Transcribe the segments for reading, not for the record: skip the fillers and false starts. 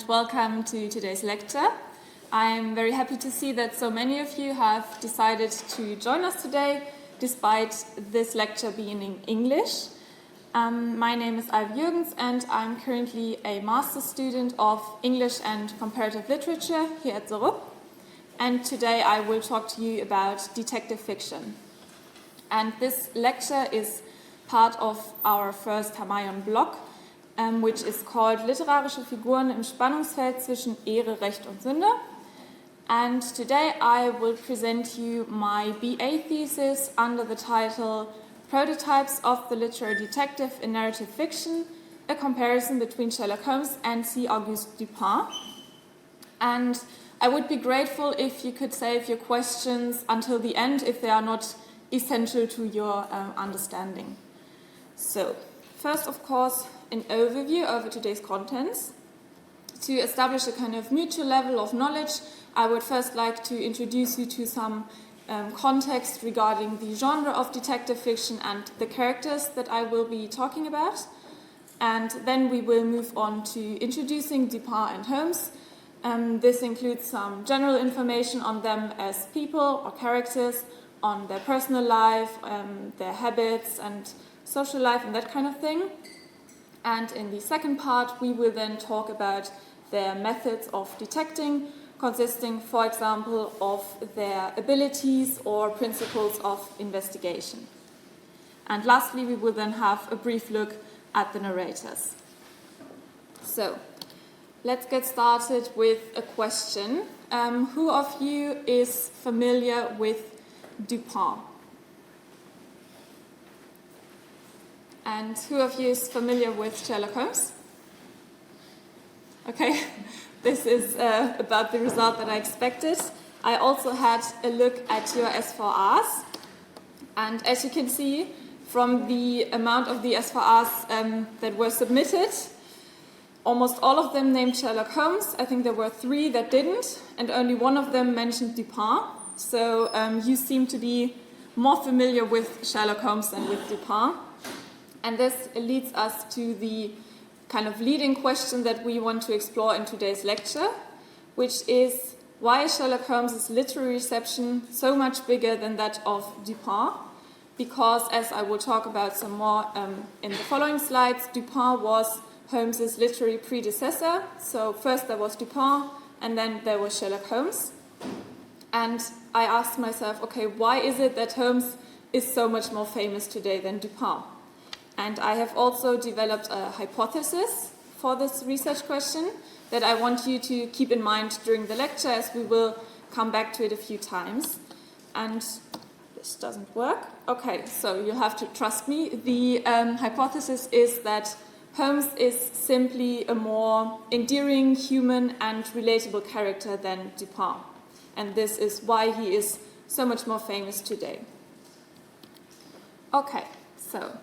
welcome to today's lecture. I'm very happy to see that so many of you have decided to join us today, despite this lecture being in English. My name is Aive Jürgens and I'm currently a master's student of English and Comparative Literature here at the Ruhr. And today I will talk to you about detective fiction. And this lecture is part of our first HERMAION blog, which is called Literarische Figuren im Spannungsfeld zwischen Ehre, Recht und Sünde. And today I will present you my BA thesis under the title Prototypes of the Literary Detective in Narrative Fiction, a comparison between Sherlock Holmes and Sir Auguste Dupin. And I would be grateful if you could save your questions until the end if they are not essential to your understanding. So, first, of course, an overview over today's contents. To establish a kind of mutual level of knowledge, I would first like to introduce you to some context regarding the genre of detective fiction and the characters that I will be talking about. And then we will move on to introducing Dupin and Holmes. This includes some general information on them as people or characters, on their personal life, their habits and social life and that kind of thing. And in the second part, we will then talk about their methods of detecting, consisting, for example, of their abilities or principles of investigation. And lastly, we will then have a brief look at the narrators. So, let's get started with a question. Who of you is familiar with Dupin? And who of you is familiar with Sherlock Holmes? Okay, this is about the result that I expected. I also had a look at your S4Rs. And as you can see from the amount of the S4Rs that were submitted, almost all of them named Sherlock Holmes. I think there were 3 that didn't, and only one of them mentioned Dupin. So you seem to be more familiar with Sherlock Holmes than with Dupin. And this leads us to the kind of leading question that we want to explore in today's lecture, which is why is Sherlock Holmes' literary reception so much bigger than that of Dupin? Because, as I will talk about some more in the following slides, Dupin was Holmes' literary predecessor. So first there was Dupin, and then there was Sherlock Holmes. And I asked myself, okay, why is it that Holmes is so much more famous today than Dupin? And I have also developed a hypothesis for this research question that I want you to keep in mind during the lecture, as we will come back to it a few times. And this doesn't work. Okay, so you'll have to trust me. The hypothesis is that Holmes is simply a more endearing, human, and relatable character than Dupin. And this is why he is so much more famous today. Okay, so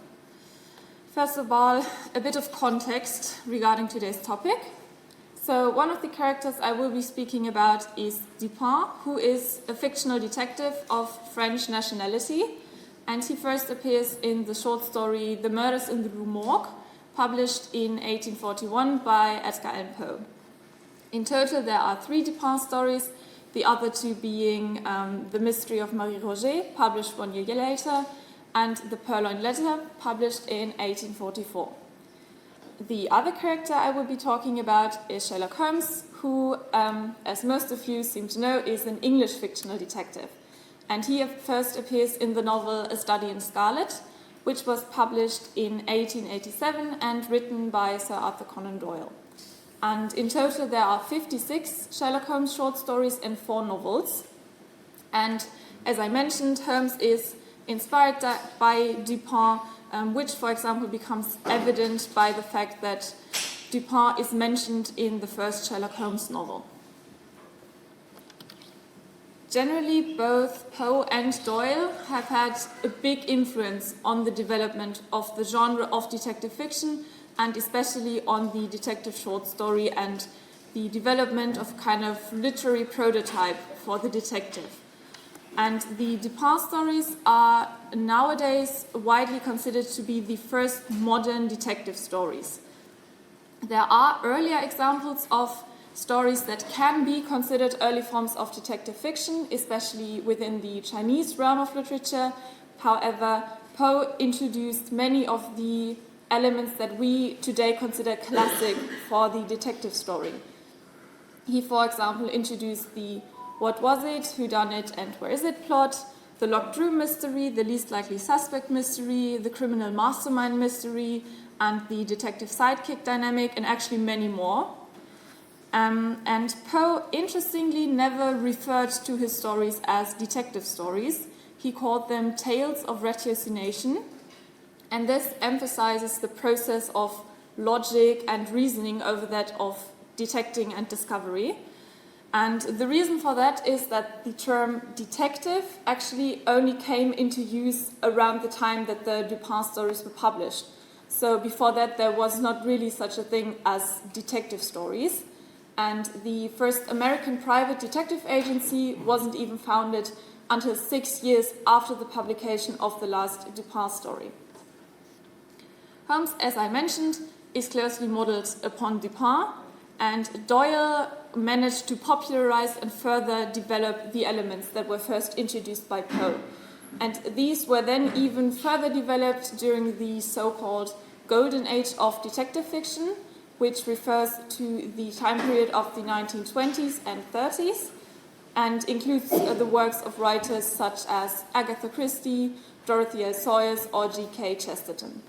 first of all, a bit of context regarding today's topic. So one of the characters I will be speaking about is Dupin, who is a fictional detective of French nationality. And he first appears in the short story The Murders in the Rue Morgue, published in 1841 by Edgar Allan Poe. In total, there are 3 Dupin stories, the other 2 being The Mystery of Marie Roget, published 1 year later, and The Purloined Letter, published in 1844. The other character I will be talking about is Sherlock Holmes, who, as most of you seem to know, is an English fictional detective. And he first appears in the novel A Study in Scarlet, which was published in 1887 and written by Sir Arthur Conan Doyle. And in total there are 56 Sherlock Holmes short stories and 4 novels. And as I mentioned, Holmes is inspired by Dupin, which, for example, becomes evident by the fact that Dupin is mentioned in the first Sherlock Holmes novel. Generally, both Poe and Doyle have had a big influence on the development of the genre of detective fiction, and especially on the detective short story and the development of kind of literary prototype for the detective. And the Dupin stories are nowadays widely considered to be the first modern detective stories. There are earlier examples of stories that can be considered early forms of detective fiction, especially within the Chinese realm of literature. However, Poe introduced many of the elements that we today consider classic for the detective story. He, for example, introduced the what was it, whodunit, and where is it plot, the locked room mystery, the least likely suspect mystery, the criminal mastermind mystery, and the detective sidekick dynamic, and actually many more. And Poe, interestingly, never referred to his stories as detective stories. He called them tales of ratiocination, and this emphasizes the process of logic and reasoning over that of detecting and discovery. And the reason for that is that the term detective actually only came into use around the time that the Dupin stories were published. So before that, there was not really such a thing as detective stories. And the first American private detective agency wasn't even founded until 6 years after the publication of the last Dupin story. Holmes, as I mentioned, is closely modeled upon Dupin, and Doyle managed to popularize and further develop the elements that were first introduced by Poe. And these were then even further developed during the so-called Golden Age of detective fiction, which refers to the time period of the 1920s and 30s, and includes the works of writers such as Agatha Christie, Dorothy L. Sayers, or G.K. Chesterton.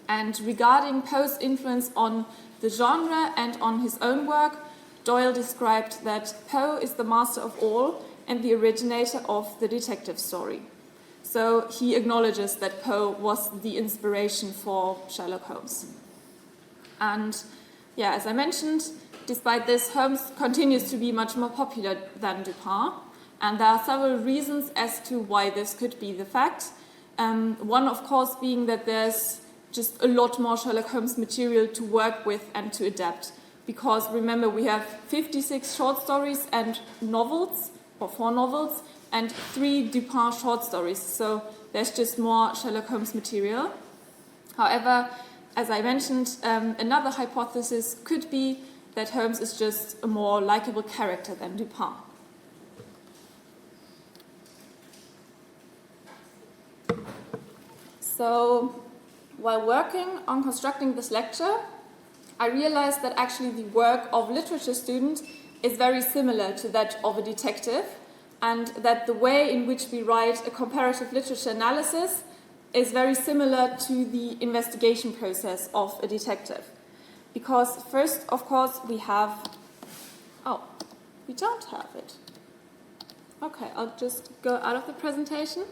And regarding Poe's influence on the genre and on his own work, Doyle described that Poe is the master of all and the originator of the detective story. So he acknowledges that Poe was the inspiration for Sherlock Holmes. And yeah, as I mentioned, despite this, Holmes continues to be much more popular than Dupin. And there are several reasons as to why this could be the fact. One, of course, being that there's just a lot more Sherlock Holmes material to work with and to adapt. Because remember, we have 56 short stories and novels, or 4 novels, and 3 Dupin short stories. So there's just more Sherlock Holmes material. However, as I mentioned, another hypothesis could be that Holmes is just a more likable character than Dupin. So, while working on constructing this lecture, I realized that actually the work of a literature student is very similar to that of a detective, and that the way in which we write a comparative literature analysis is very similar to the investigation process of a detective. Because first, of course, we don't have it. Okay, I'll just go out of the presentation.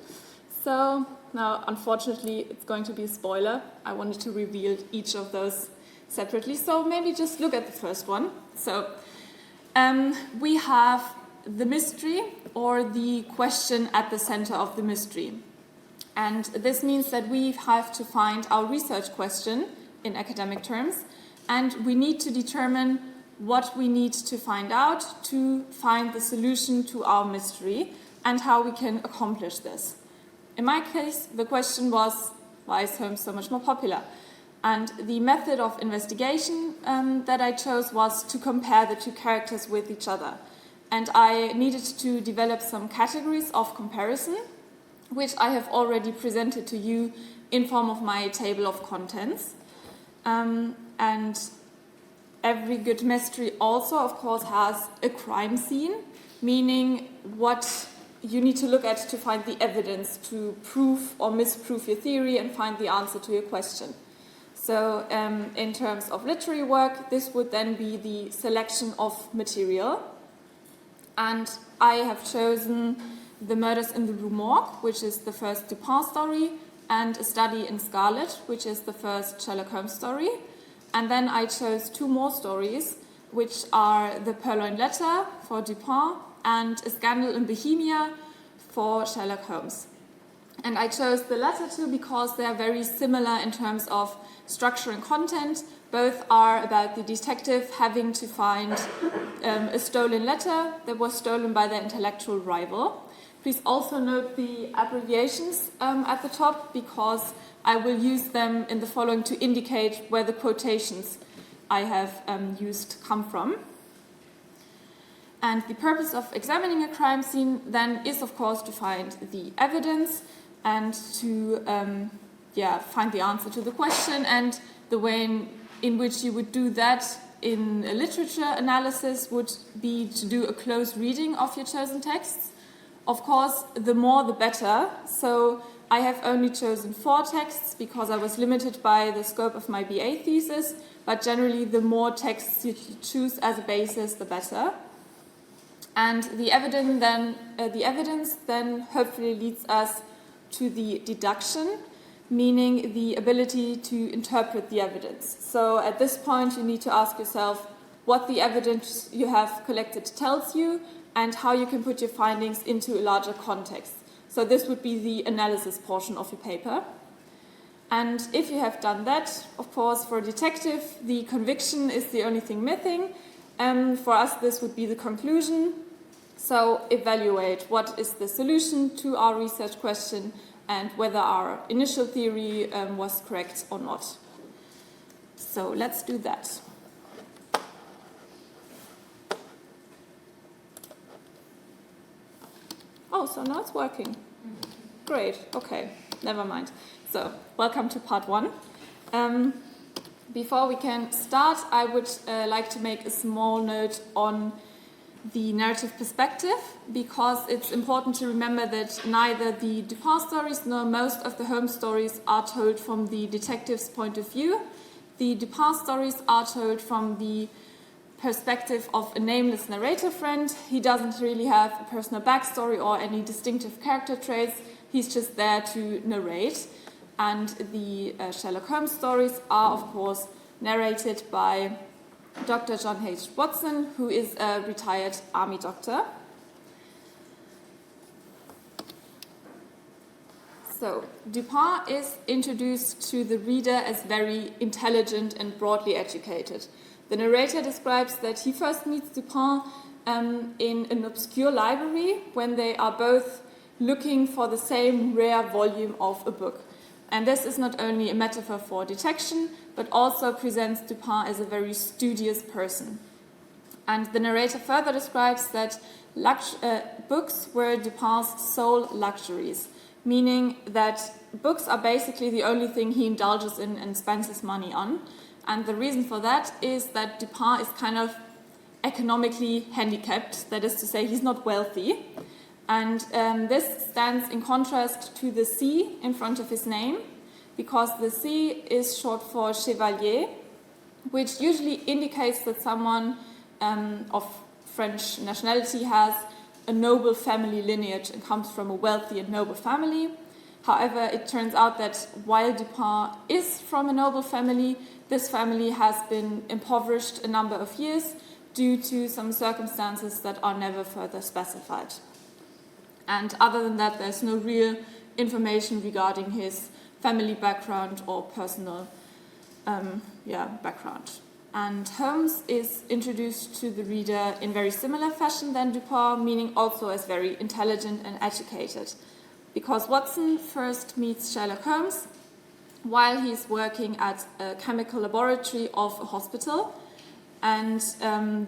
So now, unfortunately, it's going to be a spoiler. I wanted to reveal each of those separately, so maybe just look at the first one. So we have the mystery or the question at the center of the mystery. And this means that we have to find our research question in academic terms, and we need to determine what we need to find out to find the solution to our mystery and how we can accomplish this. In my case, the question was, why is Holmes so much more popular? And the method of investigation that I chose was to compare the two characters with each other. And I needed to develop some categories of comparison, which I have already presented to you in form of my table of contents. And every good mystery also, of course, has a crime scene, meaning what you need to look at to find the evidence to prove or misprove your theory and find the answer to your question. So in terms of literary work, this would then be the selection of material. And I have chosen The Murders in the Rue Morgue, which is the first Dupin story, and A Study in Scarlet, which is the first Sherlock Holmes story. And then I chose 2 more stories, which are The Purloined Letter for Dupin and A Scandal in Bohemia for Sherlock Holmes. And I chose the latter 2 because they are very similar in terms of structure and content. Both are about the detective having to find a stolen letter that was stolen by their intellectual rival. Please also note the abbreviations at the top, because I will use them in the following to indicate where the quotations I have used come from. And the purpose of examining a crime scene then is, of course, to find the evidence and to find the answer to the question. And the way in which you would do that in a literature analysis would be to do a close reading of your chosen texts. Of course, the more the better. So I have only chosen 4 texts because I was limited by the scope of my BA thesis, but generally the more texts you choose as a basis, the better. And the evidence then hopefully leads us to the deduction, meaning the ability to interpret the evidence. So at this point you need to ask yourself what the evidence you have collected tells you and how you can put your findings into a larger context. So this would be the analysis portion of your paper. And if you have done that, of course, for a detective, the conviction is the only thing missing. For us, this would be the conclusion. So evaluate what is the solution to our research question and whether our initial theory was correct or not. So let's do that. Oh, so now it's working. Great, okay, never mind. So, welcome to part 1. Before we can start, I would like to make a small note on the narrative perspective, because it's important to remember that neither the Dupin stories nor most of the Holmes stories are told from the detective's point of view. The Dupin stories are told from the perspective of a nameless narrator friend. He doesn't really have a personal backstory or any distinctive character traits. He's just there to narrate. And the Sherlock Holmes stories are, of course, narrated by Dr. John H. Watson, who is a retired army doctor. So, Dupin is introduced to the reader as very intelligent and broadly educated. The narrator describes that he first meets Dupin in an obscure library when they are both looking for the same rare volume of a book. And this is not only a metaphor for detection, but also presents Dupin as a very studious person. And the narrator further describes that books were Dupin's sole luxuries, meaning that books are basically the only thing he indulges in and spends his money on. And the reason for that is that Dupin is kind of economically handicapped, that is to say, he's not wealthy. And this stands in contrast to the C in front of his name, because the C is short for chevalier, which usually indicates that someone of French nationality has a noble family lineage and comes from a wealthy and noble family. However, it turns out that while Dupin is from a noble family, this family has been impoverished a number of years due to some circumstances that are never further specified. And other than that, there's no real information regarding his family background or personal background. And Holmes is introduced to the reader in very similar fashion than Dupin, meaning also as very intelligent and educated. Because Watson first meets Sherlock Holmes while he's working at a chemical laboratory of a hospital. And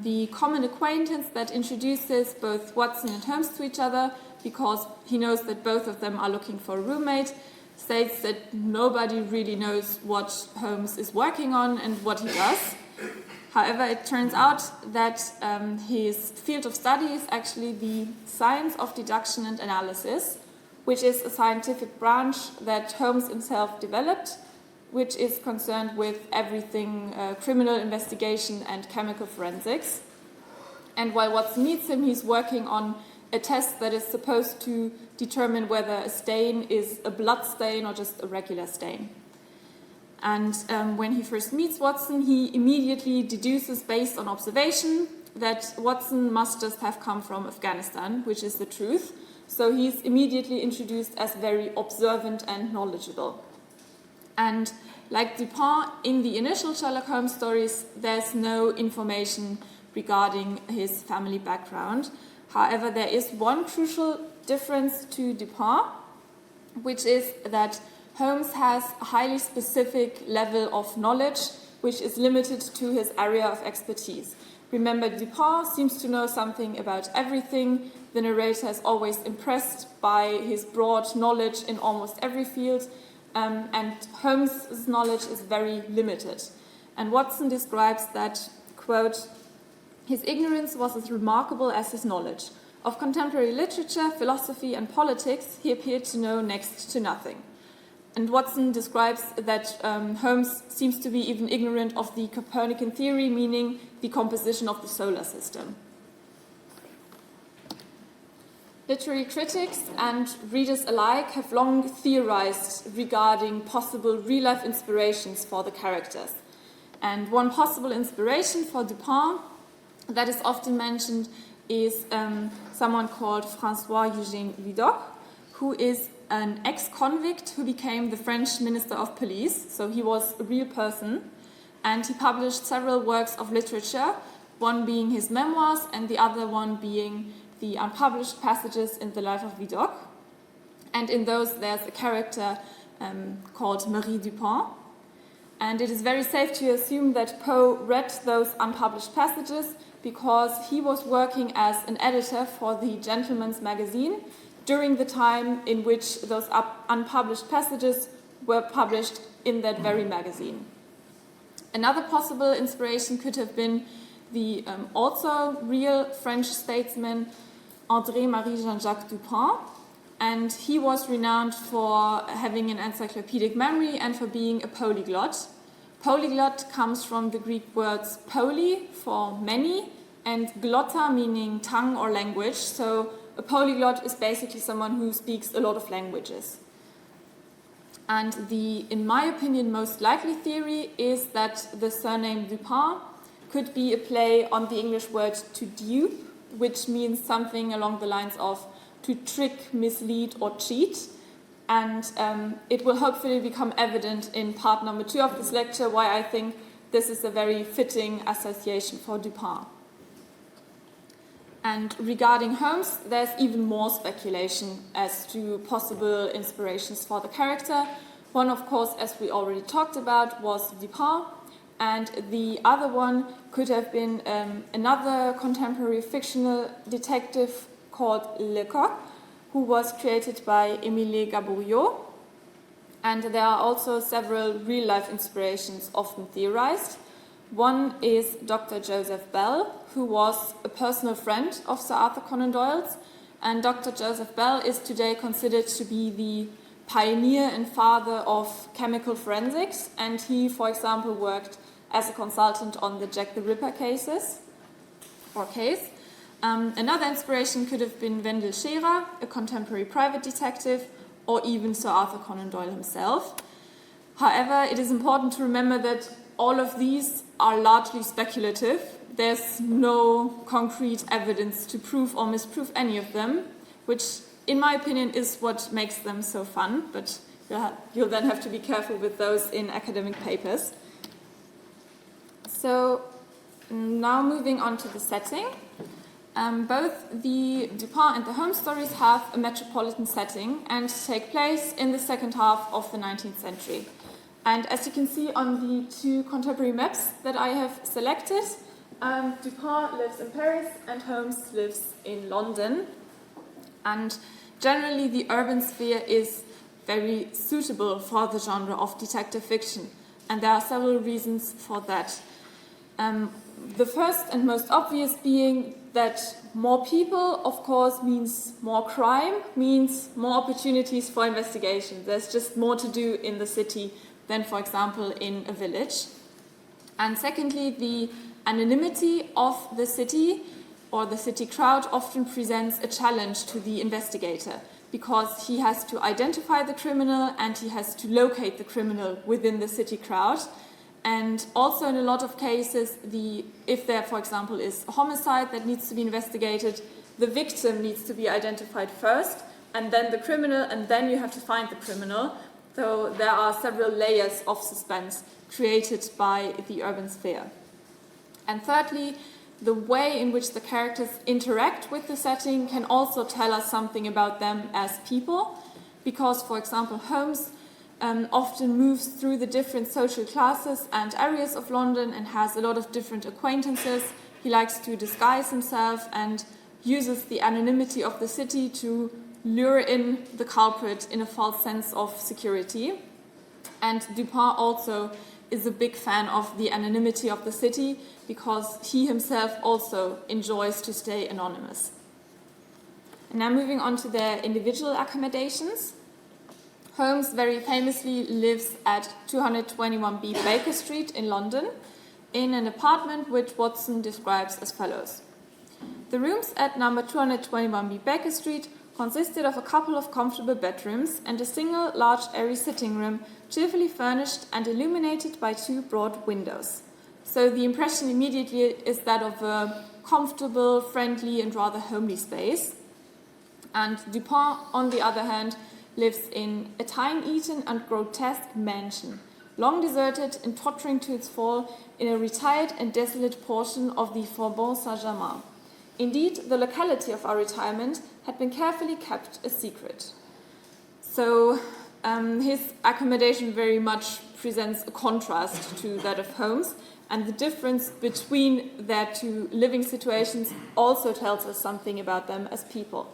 the common acquaintance that introduces both Watson and Holmes to each other, because he knows that both of them are looking for a roommate, states that nobody really knows what Holmes is working on and what he does. However, it turns out that his field of study is actually the science of deduction and analysis, which is a scientific branch that Holmes himself developed, which is concerned with everything criminal investigation and chemical forensics. And while Watson meets him, he's working on a test that is supposed to determine whether a stain is a blood stain or just a regular stain. And when he first meets Watson, he immediately deduces, based on observation, that Watson must just have come from Afghanistan, which is the truth. So he's immediately introduced as very observant and knowledgeable. And like Dupin, in the initial Sherlock Holmes stories, there's no information regarding his family background. However, there is one crucial difference to Dupin, which is that Holmes has a highly specific level of knowledge, which is limited to his area of expertise. Remember, Dupin seems to know something about everything. The narrator is always impressed by his broad knowledge in almost every field, and Holmes' knowledge is very limited. And Watson describes that, quote, "His ignorance was as remarkable as his knowledge. Of contemporary literature, philosophy, and politics, he appeared to know next to nothing." And Watson describes that Holmes seems to be even ignorant of the Copernican theory, meaning the composition of the solar system. Literary critics and readers alike have long theorized regarding possible real-life inspirations for the characters. And one possible inspiration for Dupin that is often mentioned is someone called François-Eugène Vidocq, who is an ex-convict who became the French Minister of Police, so he was a real person, and he published several works of literature, one being his memoirs and the other one being the unpublished passages in the life of Vidocq. And in those there's a character called Marie Dupin, and it is very safe to assume that Poe read those unpublished passages because he was working as an editor for the Gentleman's Magazine during the time in which those unpublished passages were published in that very magazine. Another possible inspiration could have been the also real French statesman André-Marie Jean-Jacques Dupin, and he was renowned for having an encyclopedic memory and for being a polyglot. Polyglot comes from the Greek words poly for many and glotta meaning tongue or language, so a polyglot is basically someone who speaks a lot of languages. And the, in my opinion, most likely theory is that the surname Dupin could be a play on the English word to dupe, which means something along the lines of to trick, mislead, or cheat. And it will hopefully become evident in part number 2 of this lecture why I think this is a very fitting association for Dupin. And regarding Holmes, there's even more speculation as to possible inspirations for the character. One, of course, as we already talked about, was Dupin, and the other one could have been another contemporary fictional detective called Lecoq, who was created by Émile Gaboriau. And there are also several real-life inspirations often theorized. One is Dr. Joseph Bell, who was a personal friend of Sir Arthur Conan Doyle's, and Dr. Joseph Bell is today considered to be the pioneer and father of chemical forensics, and he, for example, worked as a consultant on the Jack the Ripper case. Another inspiration could have been Wendell Scherer, a contemporary private detective, or even Sir Arthur Conan Doyle himself. However, it is important to remember that all of these are largely speculative. There's no concrete evidence to prove or misprove any of them, which, in my opinion, is what makes them so fun, but you'll then have to be careful with those in academic papers. So, now moving on to the setting. Both the Dupin and the Holmes stories have a metropolitan setting and take place in the second half of the 19th century. And as you can see on the 2 contemporary maps that I have selected, Dupin lives in Paris and Holmes lives in London. And generally the urban sphere is very suitable for the genre of detective fiction. And there are several reasons for that. The first and most obvious being that more people, of course, means more crime, means more opportunities for investigation. There's just more to do in the city than, for example, in a village. And secondly, the anonymity of the city or the city crowd often presents a challenge to the investigator because he has to identify the criminal and he has to locate the criminal within the city crowd. And also in a lot of cases, if there, for example, is a homicide that needs to be investigated, the victim needs to be identified first, and then the criminal, and then you have to find the criminal. So there are several layers of suspense created by the urban sphere. And thirdly, the way in which the characters interact with the setting can also tell us something about them as people, because, for example, Holmes often moves through the different social classes and areas of London and has a lot of different acquaintances. He he likes to disguise himself and uses the anonymity of the city to lure in the culprit in a false sense of security. And Dupin also is a big fan of the anonymity of the city because he himself also enjoys to stay anonymous. And now moving on to their individual accommodations. Holmes very famously lives at 221B Baker Street in London in an apartment which Watson describes as follows. The rooms at number 221B Baker Street consisted of a couple of comfortable bedrooms and a single large airy sitting room, cheerfully furnished and illuminated by two broad windows. So the impression immediately is that of a comfortable, friendly and rather homely space. And Dupin, on the other hand, lives in a time-eaten and grotesque mansion, long deserted and tottering to its fall in a retired and desolate portion of the Faubourg Saint-Germain. Indeed, the locality of our retirement had been carefully kept a secret. So his accommodation very much presents a contrast to that of Holmes, and the difference between their two living situations also tells us something about them as people.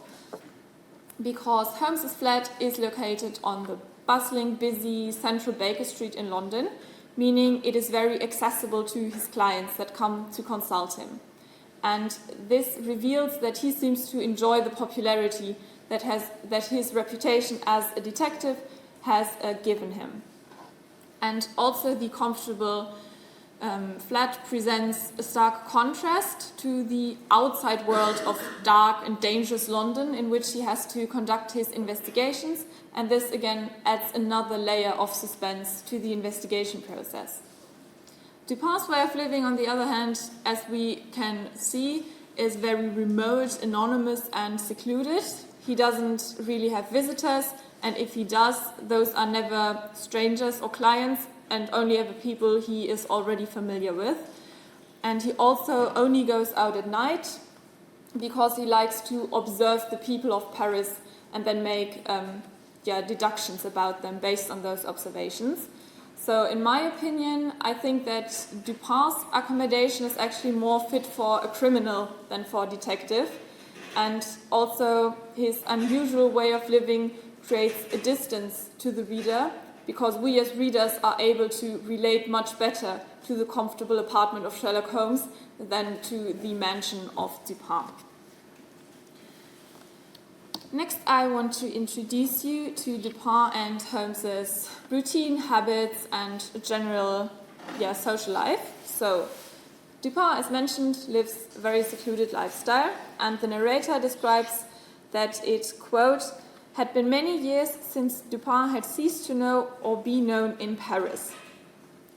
Because Holmes's flat is located on the bustling, busy central Baker Street in London, meaning it is very accessible to his clients that come to consult him. And this reveals that he seems to enjoy the popularity that his reputation as a detective has given him. And also the comfortable flat presents a stark contrast to the outside world of dark and dangerous London in which he has to conduct his investigations, and this again adds another layer of suspense to the investigation process. Dupin's way of living, on the other hand, as we can see, is very remote, anonymous and secluded. He doesn't really have visitors, and if he does, those are never strangers or clients, and only ever people he is already familiar with. And he also only goes out at night because he likes to observe the people of Paris and then make deductions about them based on those observations. So in my opinion, I think that Dupin's accommodation is actually more fit for a criminal than for a detective. And also his unusual way of living creates a distance to the reader, because we as readers are able to relate much better to the comfortable apartment of Sherlock Holmes than to the mansion of Dupin. Next, I want to introduce you to Dupin and Holmes's routine, habits, and general social life. So, Dupin, as mentioned, lives a very secluded lifestyle, and the narrator describes that it, quote, had been many years since Dupin had ceased to know or be known in Paris.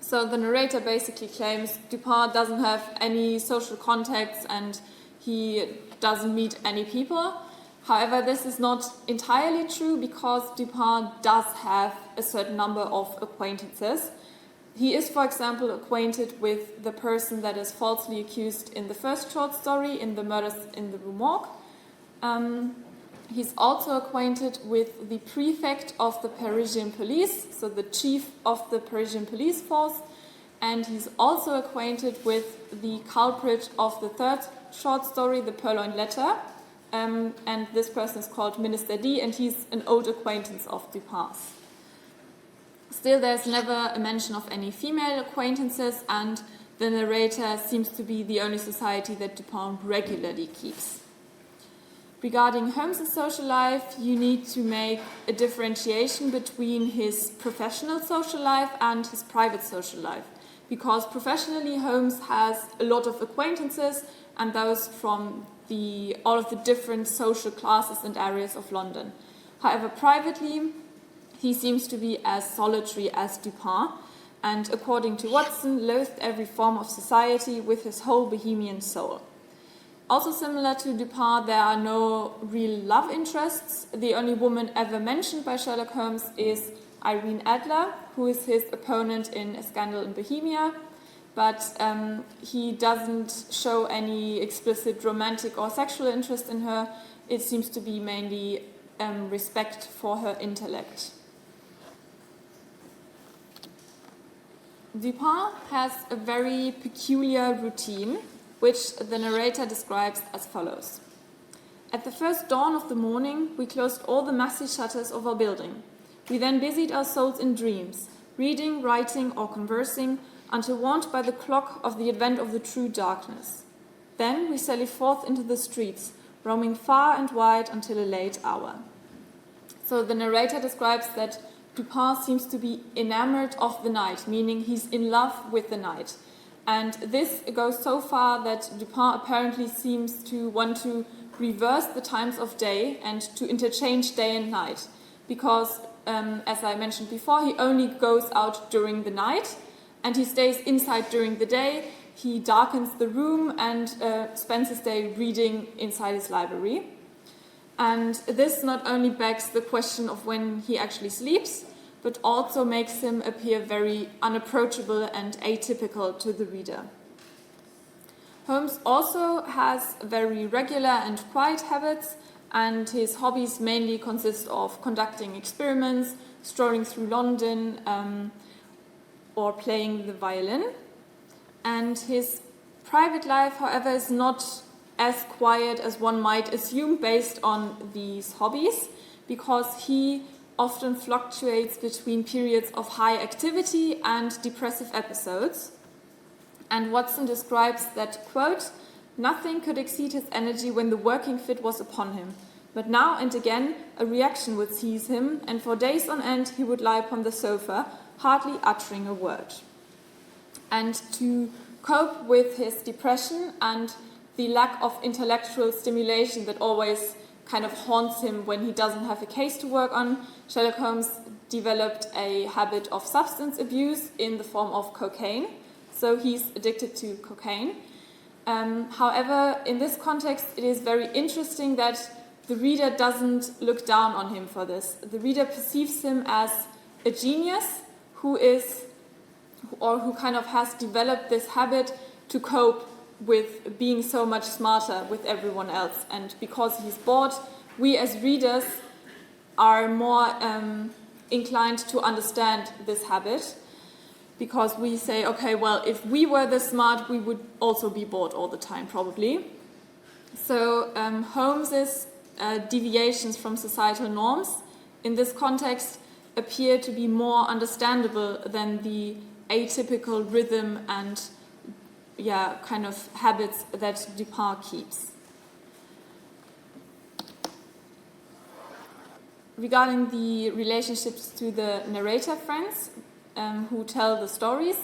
So the narrator basically claims Dupin doesn't have any social contacts and he doesn't meet any people. However, this is not entirely true because Dupin does have a certain number of acquaintances. He is, for example, acquainted with the person that is falsely accused in the first short story, in the Murders in the Rue Morgue. He's also acquainted with the prefect of the Parisian police, so the chief of the Parisian police force, and he's also acquainted with the culprit of the third short story, The Purloined Letter, and this person is called Minister D, and he's an old acquaintance of Dupin's. Still, there's never a mention of any female acquaintances, and the narrator seems to be the only society that Dupin regularly keeps. Regarding Holmes' social life, you need to make a differentiation between his professional social life and his private social life, because professionally Holmes has a lot of acquaintances, and those from all of the different social classes and areas of London. However, privately, he seems to be as solitary as Dupin, and according to Watson, loathed every form of society with his whole bohemian soul. Also similar to Dupin, there are no real love interests. The only woman ever mentioned by Sherlock Holmes is Irene Adler, who is his opponent in A Scandal in Bohemia, but he doesn't show any explicit romantic or sexual interest in her. It seems to be mainly respect for her intellect. Dupin has a very peculiar routine. which the narrator describes as follows. At the first dawn of the morning, we closed all the massy shutters of our building. We then busied our souls in dreams, reading, writing, or conversing, until warned by the clock of the advent of the true darkness. Then we sallied forth into the streets, roaming far and wide until a late hour. So the narrator describes that Dupin seems to be enamored of the night, meaning he's in love with the night. And this goes so far that Dupin apparently seems to want to reverse the times of day and to interchange day and night. Because, as I mentioned before, he only goes out during the night and he stays inside during the day. He darkens the room and spends his day reading inside his library. And this not only begs the question of when he actually sleeps, but also makes him appear very unapproachable and atypical to the reader. Holmes also has very regular and quiet habits, and his hobbies mainly consist of conducting experiments, strolling through London, or playing the violin. And his private life, however, is not as quiet as one might assume based on these hobbies, because he often fluctuates between periods of high activity and depressive episodes. And Watson describes that, quote, "Nothing could exceed his energy when the working fit was upon him. But now and again a reaction would seize him, and for days on end he would lie upon the sofa, hardly uttering a word." And to cope with his depression and the lack of intellectual stimulation that always kind of haunts him when he doesn't have a case to work on, Sherlock Holmes developed a habit of substance abuse in the form of cocaine. So he's addicted to cocaine. However, in this context, it is very interesting that the reader doesn't look down on him for this. The reader perceives him as a genius who kind of has developed this habit to cope with being so much smarter with everyone else. And because he's bored, we as readers are more inclined to understand this habit, because we say, okay, well, if we were this smart, we would also be bored all the time, probably. So Holmes's deviations from societal norms in this context appear to be more understandable than the atypical rhythm and kind of habits that Dupin keeps. Regarding the relationships to the narrator friends who tell the stories,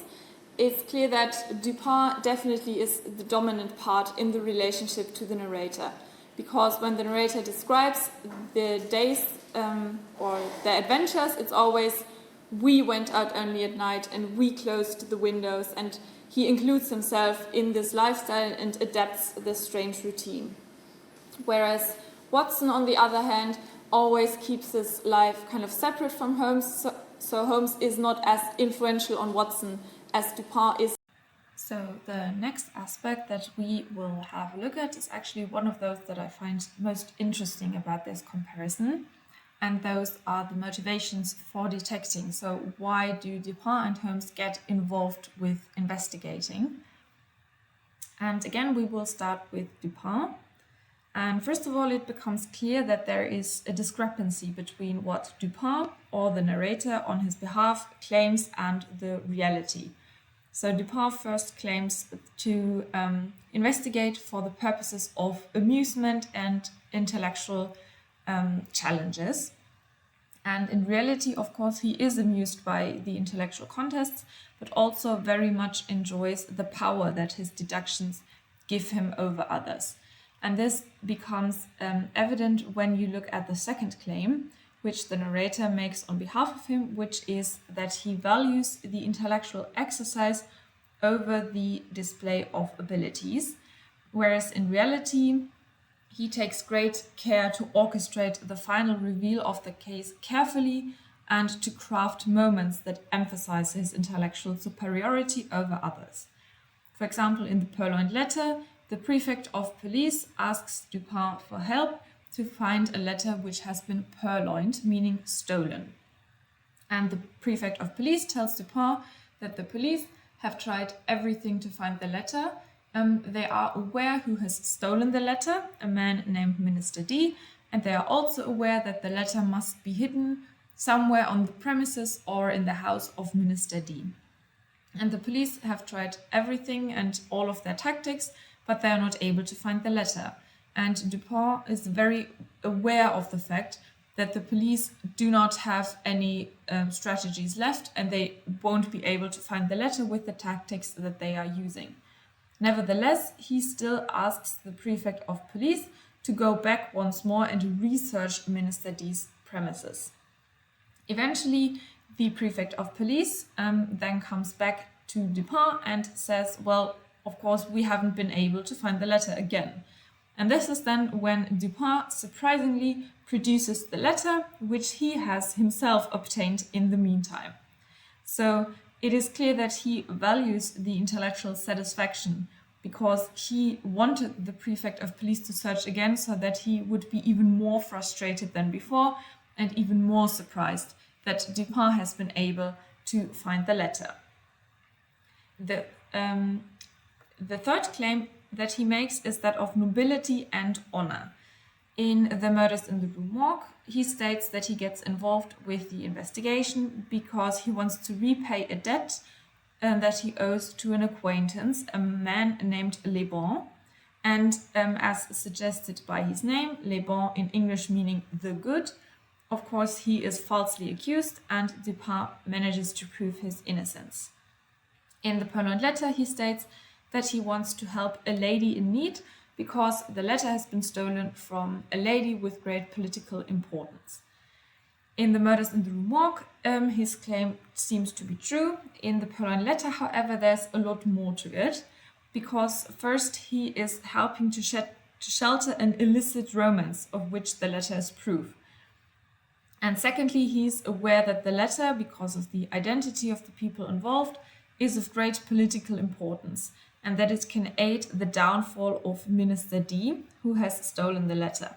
it's clear that Dupin definitely is the dominant part in the relationship to the narrator, because when the narrator describes the days or their adventures, it's always, "We went out only at night and we closed the windows," and he includes himself in this lifestyle and adapts this strange routine. Whereas Watson, on the other hand, always keeps his life kind of separate from Holmes, so Holmes is not as influential on Watson as Dupin is. So the next aspect that we will have a look at is actually one of those that I find most interesting about this comparison, and those are the motivations for detecting. So why do Dupin and Holmes get involved with investigating? And again, we will start with Dupin. And first of all, it becomes clear that there is a discrepancy between what Dupin, or the narrator on his behalf, claims and the reality. So Dupin first claims to investigate for the purposes of amusement and intellectual challenges. And in reality, of course, he is amused by the intellectual contests, but also very much enjoys the power that his deductions give him over others. And this becomes evident when you look at the second claim, which the narrator makes on behalf of him, which is that he values the intellectual exercise over the display of abilities, whereas in reality, he takes great care to orchestrate the final reveal of the case carefully and to craft moments that emphasize his intellectual superiority over others. For example, in the purloined letter, the prefect of police asks Dupin for help to find a letter which has been purloined, meaning stolen. And the prefect of police tells Dupin that the police have tried everything to find the letter, They are aware who has stolen the letter, a man named Minister D, and they are also aware that the letter must be hidden somewhere on the premises or in the house of Minister D. And the police have tried everything and all of their tactics, but they are not able to find the letter. And Dupin is very aware of the fact that the police do not have any strategies left, and they won't be able to find the letter with the tactics that they are using. Nevertheless, he still asks the prefect of police to go back once more and research Minister D's premises. Eventually, the prefect of police then comes back to Dupin and says, well, of course, we haven't been able to find the letter again. And this is then when Dupin surprisingly produces the letter, which he has himself obtained in the meantime. So it is clear that he values the intellectual satisfaction because he wanted the prefect of police to search again so that he would be even more frustrated than before and even more surprised that Dupin has been able to find the letter. The third claim that he makes is that of nobility and honor. In The Murders in the Rue Morgue, he states that he gets involved with the investigation because he wants to repay a debt that he owes to an acquaintance, a man named Le Bon. And as suggested by his name, Le Bon in English meaning the good, of course he is falsely accused and Dupin manages to prove his innocence. In the purloined letter, he states that he wants to help a lady in need because the letter has been stolen from a lady with great political importance. In The Murders in the Rue Morgue, his claim seems to be true. In the purloined letter, however, there's a lot more to it, because first he is helping to shelter an illicit romance of which the letter is proof. And secondly, he's aware that the letter, because of the identity of the people involved, is of great political importance, and that it can aid the downfall of Minister D, who has stolen the letter.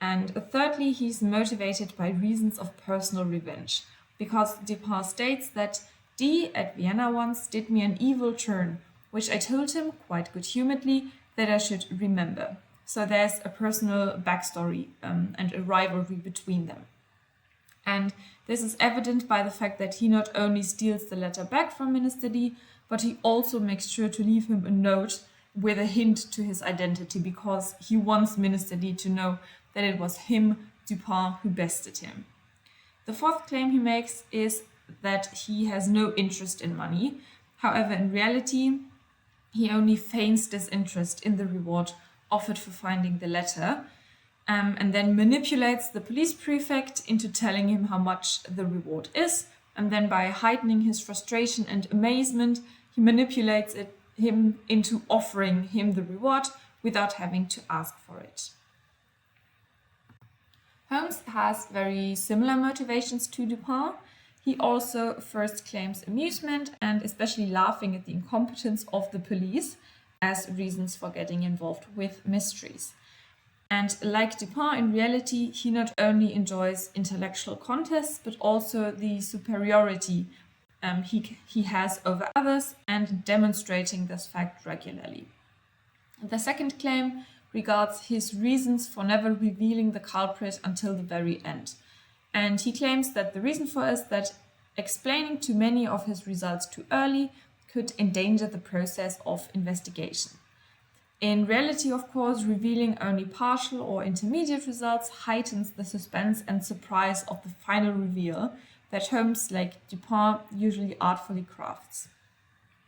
And thirdly, he's motivated by reasons of personal revenge, because Dupin states that D at Vienna once did me an evil turn, which I told him, quite good-humouredly, that I should remember. So there's a personal backstory and a rivalry between them. And this is evident by the fact that he not only steals the letter back from Minister D, but he also makes sure to leave him a note with a hint to his identity, because he wants Minister D to know that it was him, Dupin, who bested him. The fourth claim he makes is that he has no interest in money. However, in reality, he only feigns disinterest in the reward offered for finding the letter, and then manipulates the police prefect into telling him how much the reward is, and then by heightening his frustration and amazement, he manipulates him into offering him the reward without having to ask for it. Holmes has very similar motivations to Dupin. He also first claims amusement and especially laughing at the incompetence of the police as reasons for getting involved with mysteries. And like Dupin, in reality, he not only enjoys intellectual contests, but also the superiority he has over others and demonstrating this fact regularly. The second claim regards his reasons for never revealing the culprit until the very end. And he claims that the reason for it is that explaining too many of his results too early could endanger the process of investigation. In reality, of course, revealing only partial or intermediate results heightens the suspense and surprise of the final reveal that Holmes, like Dupin, usually artfully crafts.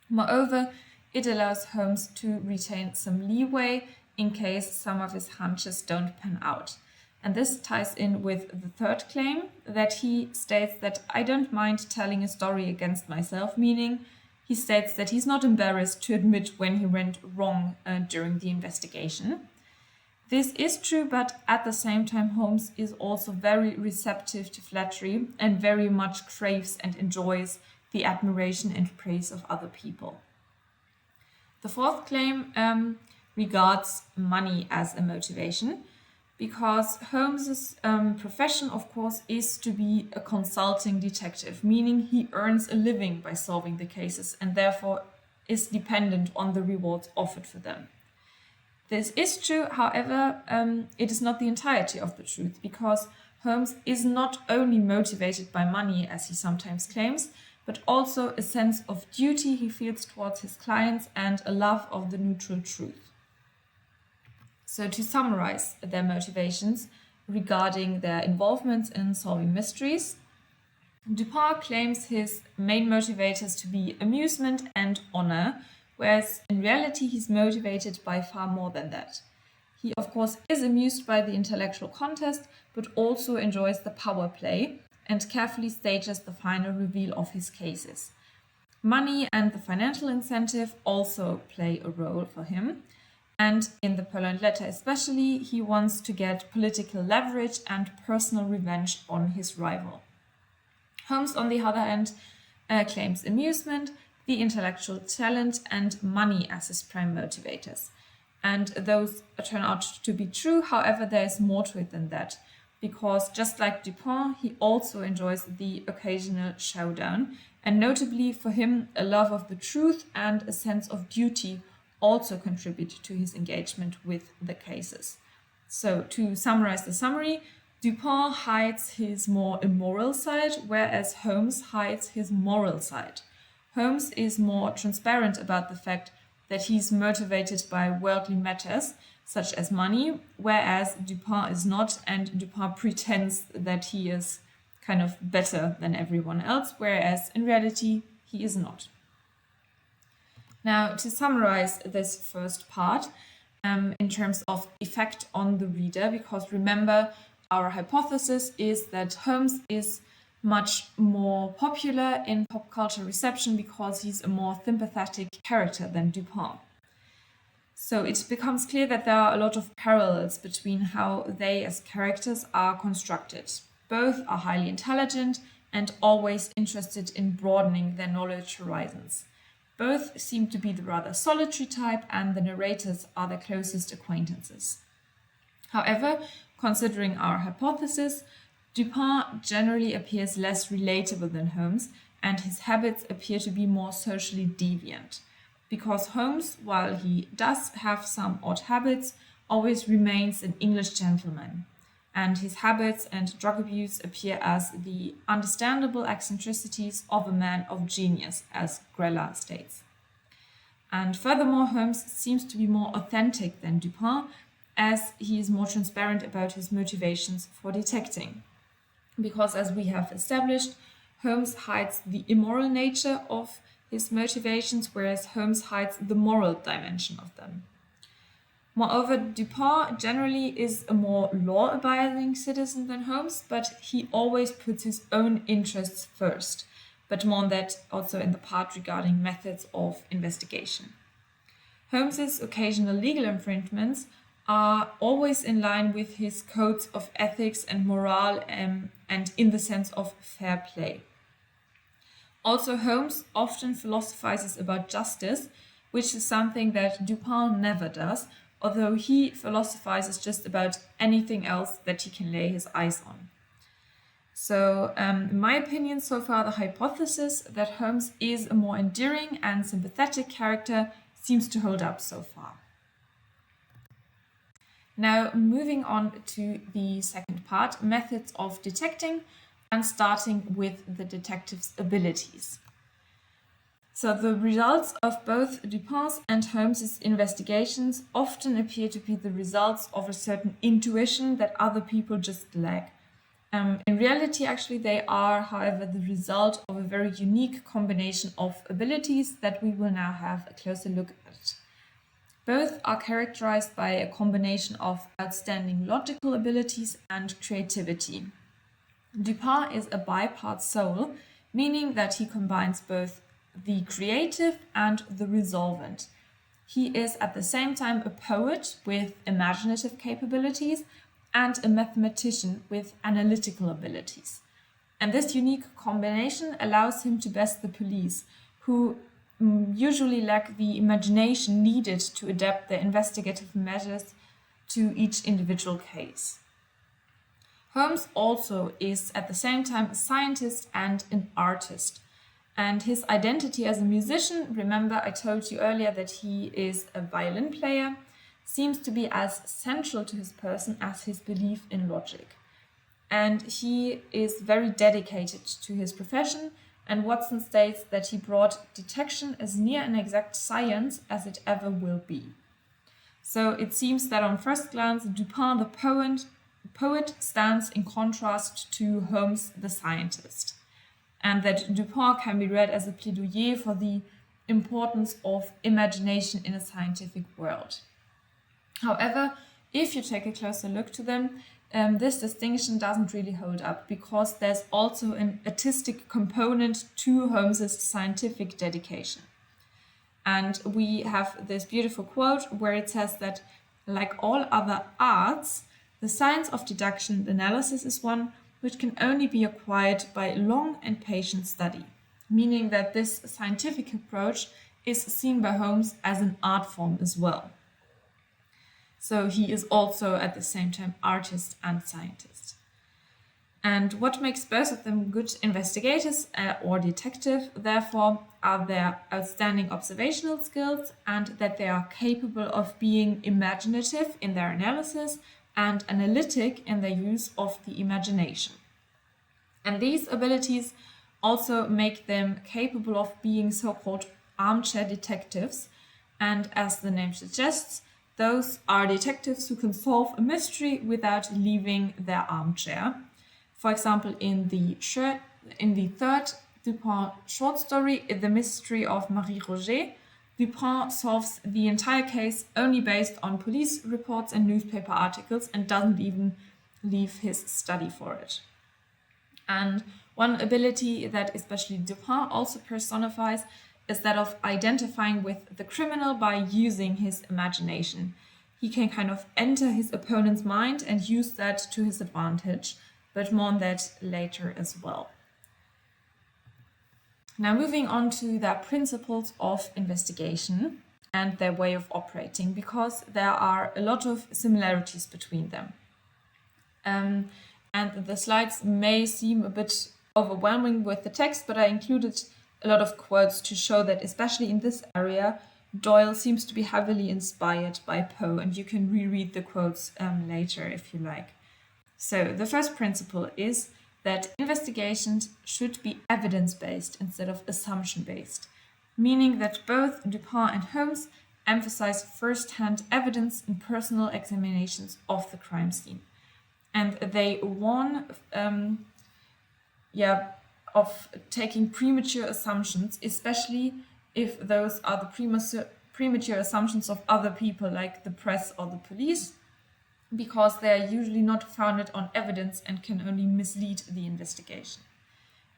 Moreover, it allows Holmes to retain some leeway in case some of his hunches don't pan out. And this ties in with the third claim, that he states that I don't mind telling a story against myself, meaning he states that he's not embarrassed to admit when he went wrong during the investigation. This is true, but at the same time, Holmes is also very receptive to flattery and very much craves and enjoys the admiration and praise of other people. The fourth claim regards money as a motivation, because Holmes's profession, of course, is to be a consulting detective, meaning he earns a living by solving the cases, and therefore is dependent on the rewards offered for them. This is true, however, it is not the entirety of the truth, because Holmes is not only motivated by money, as he sometimes claims, but also a sense of duty he feels towards his clients and a love of the neutral truth. So to summarize their motivations regarding their involvements in solving mysteries, Dupin claims his main motivators to be amusement and honor, whereas in reality he's motivated by far more than that. He of course is amused by the intellectual contest, but also enjoys the power play and carefully stages the final reveal of his cases. Money and the financial incentive also play a role for him, and in the Purloined Letter especially, he wants to get political leverage and personal revenge on his rival. Holmes, on the other hand, claims amusement, the intellectual talent, and money as his prime motivators. And those turn out to be true, however, there is more to it than that, because just like Dupin, he also enjoys the occasional showdown, and notably for him, a love of the truth and a sense of duty also contribute to his engagement with the cases. So to summarize the summary, Dupin hides his more immoral side, whereas Holmes hides his moral side. Holmes is more transparent about the fact that he's motivated by worldly matters, such as money, whereas Dupin is not, and Dupin pretends that he is kind of better than everyone else, whereas in reality he is not. Now, to summarize this first part in terms of effect on the reader, because remember, our hypothesis is that Holmes is much more popular in pop culture reception because he's a more sympathetic character than Dupin. So it becomes clear that there are a lot of parallels between how they as characters are constructed. Both are highly intelligent and always interested in broadening their knowledge horizons. Both seem to be the rather solitary type, and the narrators are their closest acquaintances. However, considering our hypothesis, Dupin generally appears less relatable than Holmes, and his habits appear to be more socially deviant. Because Holmes, while he does have some odd habits, always remains an English gentleman, and his habits and drug abuse appear as the understandable eccentricities of a man of genius, as Grella states. And furthermore, Holmes seems to be more authentic than Dupin, as he is more transparent about his motivations for detecting. Because, as we have established, Holmes hides the immoral nature of his motivations, whereas Holmes hides the moral dimension of them. Moreover, Dupin generally is a more law-abiding citizen than Holmes, but he always puts his own interests first. But more on that also in the part regarding methods of investigation. Holmes's occasional legal infringements are always in line with his codes of ethics and morale and in the sense of fair play. Also, Holmes often philosophizes about justice, which is something that Dupin never does, although he philosophizes just about anything else that he can lay his eyes on. So, in my opinion, so far the hypothesis that Holmes is a more endearing and sympathetic character seems to hold up so far. Now, moving on to the second part, methods of detecting, and starting with the detective's abilities. So the results of both Dupin's and Holmes's investigations often appear to be the results of a certain intuition that other people just lack. In reality, actually, they are, however, the result of a very unique combination of abilities that we will now have a closer look at. Both are characterized by a combination of outstanding logical abilities and creativity. Dupin is a bipart soul, meaning that he combines both the creative and the resolvent. He is at the same time a poet with imaginative capabilities and a mathematician with analytical abilities. And this unique combination allows him to best the police, who usually lack the imagination needed to adapt their investigative measures to each individual case. Holmes also is at the same time a scientist and an artist. And his identity as a musician, remember I told you earlier that he is a violin player, seems to be as central to his person as his belief in logic. And he is very dedicated to his profession, and Watson states that he brought detection as near an exact science as it ever will be. So it seems that on first glance, Dupin the poet stands in contrast to Holmes the scientist, and that Dupin can be read as a plaidoyer for the importance of imagination in a scientific world. However, if you take a closer look to them, this distinction doesn't really hold up, because there's also an artistic component to Holmes's scientific dedication. And we have this beautiful quote where it says that, like all other arts, the science of deduction and analysis is one which can only be acquired by long and patient study, meaning that this scientific approach is seen by Holmes as an art form as well. So he is also at the same time artist and scientist. And what makes both of them good investigators or detective, therefore, are their outstanding observational skills and that they are capable of being imaginative in their analysis and analytic in their use of the imagination. And these abilities also make them capable of being so-called armchair detectives. And as the name suggests, those are detectives who can solve a mystery without leaving their armchair. For example, in the third Dupin short story, The Mystery of Marie Roget, Dupin solves the entire case only based on police reports and newspaper articles and doesn't even leave his study for it. And one ability that especially Dupin also personifies is that of identifying with the criminal by using his imagination. He can kind of enter his opponent's mind and use that to his advantage, but more on that later as well. Now moving on to their principles of investigation and their way of operating, because there are a lot of similarities between them. And the slides may seem a bit overwhelming with the text, but I included a lot of quotes to show that, especially in this area, Doyle seems to be heavily inspired by Poe, and you can reread the quotes later if you like. So the first principle is that investigations should be evidence-based instead of assumption-based, meaning that both Dupin and Holmes emphasize first-hand evidence in personal examinations of the crime scene. And they warn of taking premature assumptions, especially if those are the premature assumptions of other people like the press or the police, because they are usually not founded on evidence and can only mislead the investigation.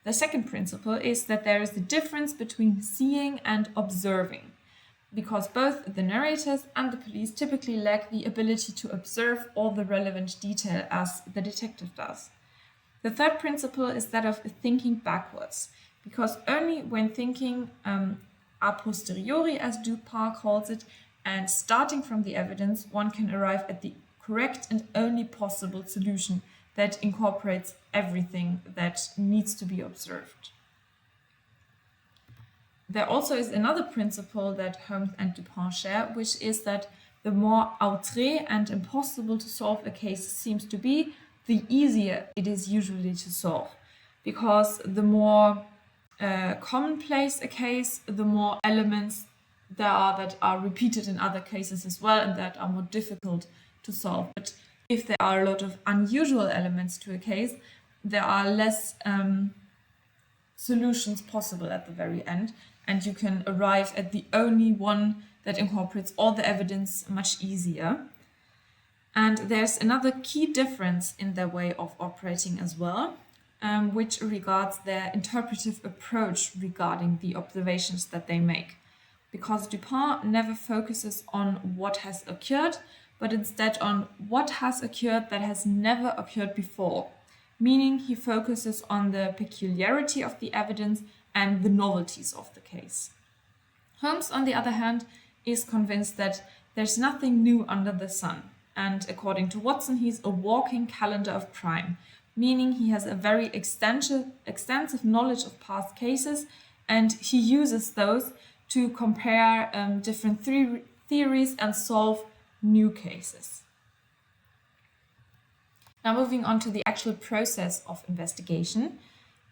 The second principle is that there is a difference between seeing and observing, because both the narrators and the police typically lack the ability to observe all the relevant detail as the detective does. The third principle is that of thinking backwards, because only when thinking a posteriori, as Dupin calls it, and starting from the evidence, one can arrive at the correct and only possible solution that incorporates everything that needs to be observed. There also is another principle that Holmes and Dupin share, which is that the more outré and impossible to solve a case seems to be, the easier it is usually to solve. Because the more commonplace a case, the more elements there are that are repeated in other cases as well and that are more difficult to solve. But if there are a lot of unusual elements to a case, there are less solutions possible at the very end, and you can arrive at the only one that incorporates all the evidence much easier. And there's another key difference in their way of operating as well, which regards their interpretive approach regarding the observations that they make. Because Dupin never focuses on what has occurred, but instead on what has occurred that has never occurred before, meaning he focuses on the peculiarity of the evidence and the novelties of the case. Holmes, on the other hand, is convinced that there's nothing new under the sun, and according to Watson, he's a walking calendar of crime, meaning he has a very extensive knowledge of past cases and he uses those to compare different theories and solve new cases. Now moving on to the actual process of investigation.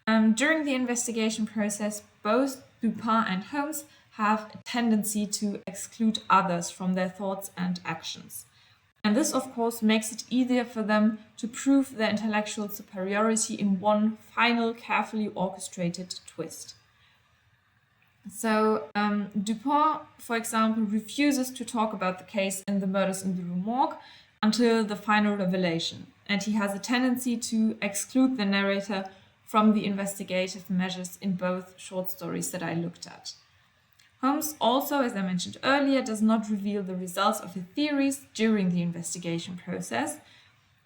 During the investigation process, both Dupin and Holmes have a tendency to exclude others from their thoughts and actions. And this, of course, makes it easier for them to prove their intellectual superiority in one final, carefully orchestrated twist. So Dupin, for example, refuses to talk about the case in the Murders in the Rue Morgue until the final revelation, and he has a tendency to exclude the narrator from the investigative measures in both short stories that I looked at. Holmes also, as I mentioned earlier, does not reveal the results of his theories during the investigation process.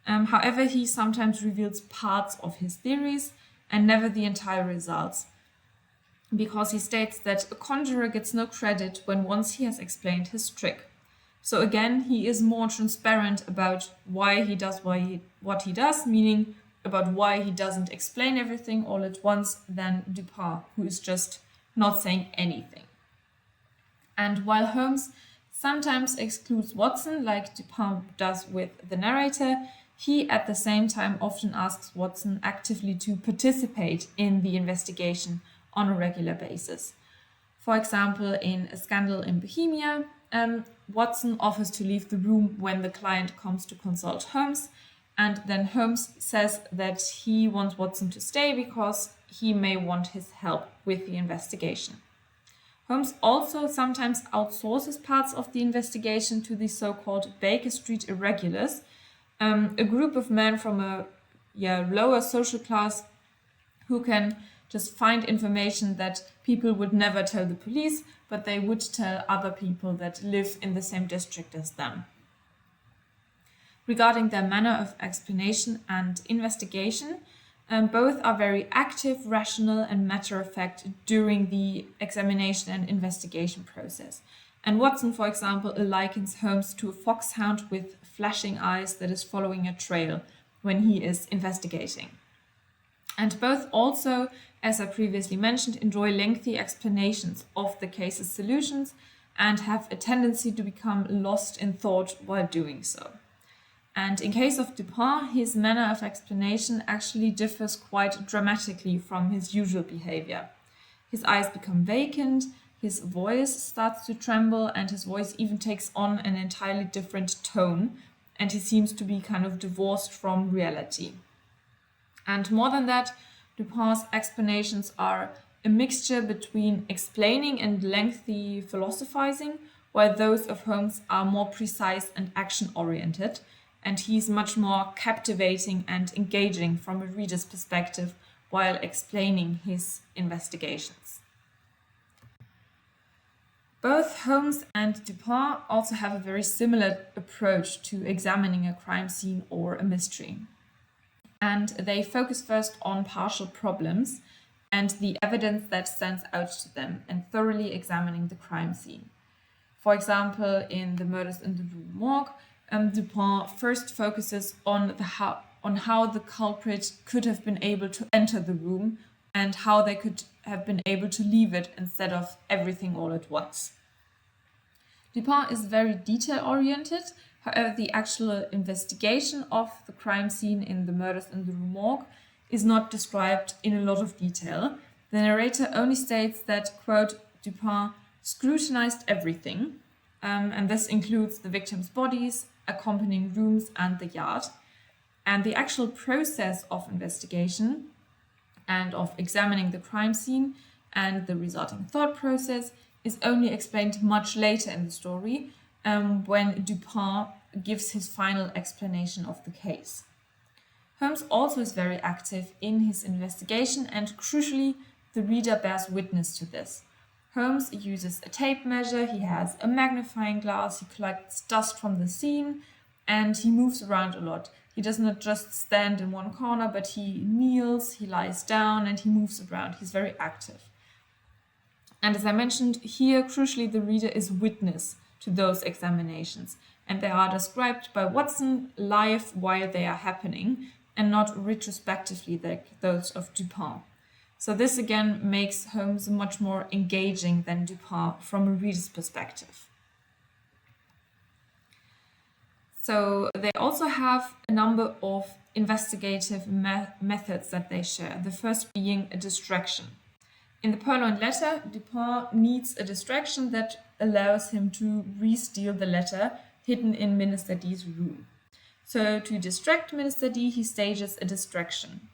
However, he sometimes reveals parts of his theories and never the entire results, because he states that a conjurer gets no credit when once he has explained his trick. So again, he is more transparent about why he does what he does, meaning about why he doesn't explain everything all at once, than Dupin, who is just not saying anything. And while Holmes sometimes excludes Watson, like Dupin does with the narrator, he at the same time often asks Watson actively to participate in the investigation on a regular basis. For example, in A Scandal in Bohemia, Watson offers to leave the room when the client comes to consult Holmes, and then Holmes says that he wants Watson to stay because he may want his help with the investigation. Holmes also sometimes outsources parts of the investigation to the so-called Baker Street Irregulars, a group of men from a lower social class who can just find information that people would never tell the police, but they would tell other people that live in the same district as them. Regarding their manner of explanation and investigation, both are very active, rational, and matter-of-fact during the examination and investigation process. And Watson, for example, likens Holmes to a foxhound with flashing eyes that is following a trail when he is investigating. And both also, as I previously mentioned, enjoy lengthy explanations of the case's solutions and have a tendency to become lost in thought while doing so. And in case of Dupin, his manner of explanation actually differs quite dramatically from his usual behavior. His eyes become vacant, his voice starts to tremble, and his voice even takes on an entirely different tone, and he seems to be kind of divorced from reality. And more than that, Dupin's explanations are a mixture between explaining and lengthy philosophizing, while those of Holmes are more precise and action-oriented, and he's much more captivating and engaging from a reader's perspective while explaining his investigations. Both Holmes and Dupin also have a very similar approach to examining a crime scene or a mystery. And they focus first on partial problems and the evidence that stands out to them and thoroughly examining the crime scene. For example, in The Murders in the Rue Morgue, Dupin first focuses on how the culprit could have been able to enter the room and how they could have been able to leave it instead of everything all at once. Dupin is very detail-oriented. However, the actual investigation of the crime scene in The Murders in the Rue Morgue is not described in a lot of detail. The narrator only states that, quote, Dupin scrutinized everything, and this includes the victims' bodies, accompanying rooms, and the yard. And the actual process of investigation and of examining the crime scene and the resulting thought process is only explained much later in the story, when Dupin gives his final explanation of the case. Holmes also is very active in his investigation, and crucially, the reader bears witness to this. Holmes uses a tape measure, he has a magnifying glass, he collects dust from the scene, and he moves around a lot. He does not just stand in one corner, but he kneels, he lies down, and he moves around. He's very active. And as I mentioned, here, crucially, the reader is witness to those examinations, and they are described by Watson live while they are happening, and not retrospectively like those of Dupin. So this again makes Holmes much more engaging than Dupin from a reader's perspective. So they also have a number of investigative methods that they share, the first being a distraction. In the purloined letter, Dupin needs a distraction that allows him to re-steal the letter hidden in Minister D's room. So to distract Minister D, he stages a distraction.